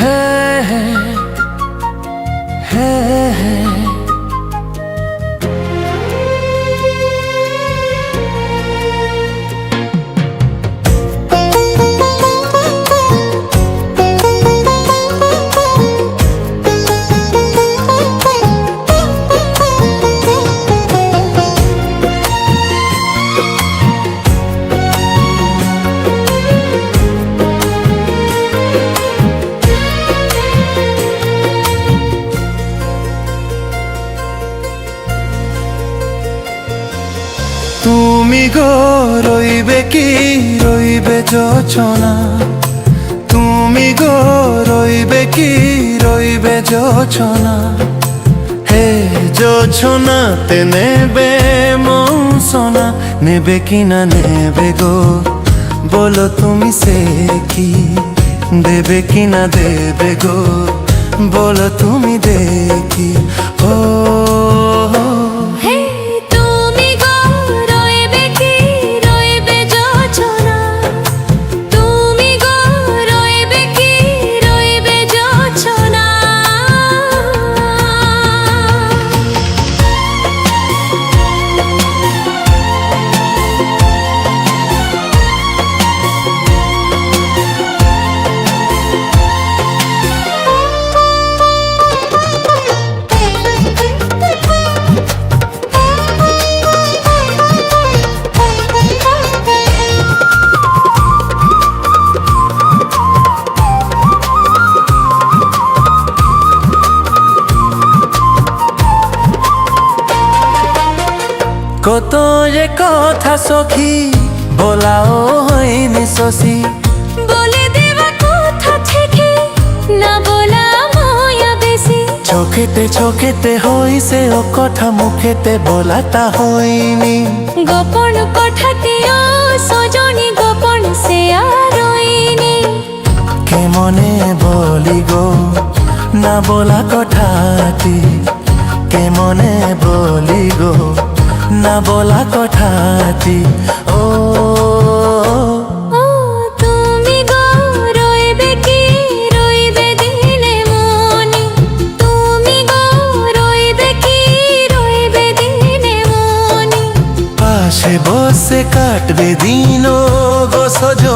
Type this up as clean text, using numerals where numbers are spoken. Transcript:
হ্যাঁ হ্যাঁ হ্যাঁ হ্যাঁ তুমি গো রইবে কি রইবে যোচনা, তুমি গো রইবে কি রইবে যোচনা। হে যোচনাতে নেবে মন সোনা, নেবে কি না নেবে গো বলো তুমি সে কি, দেবে কি না দেবে গো বলো তুমি দেখি। ও কত যে কথা সখী বলাও হয়নি শশী, বলে দেওয়া কথা থেকে না বলা মায়া বেশি। চোখেতে চোখেতে হইছে ও কথা, মুখেতে বলাটা হয়নি। গোপন কথাতে ও সজনী গোপন সে আর রইনি। কেমনে বলি গো না বলা কথাটি, কেমনে বলি গো না বলা কথাটি। ও তুমি গো রইবে কি রইবে দিলে মনি, তুমি গো রইবে কি রইবে দিলে মনি। পাশে বসে কাটবে দিন গো সজনী।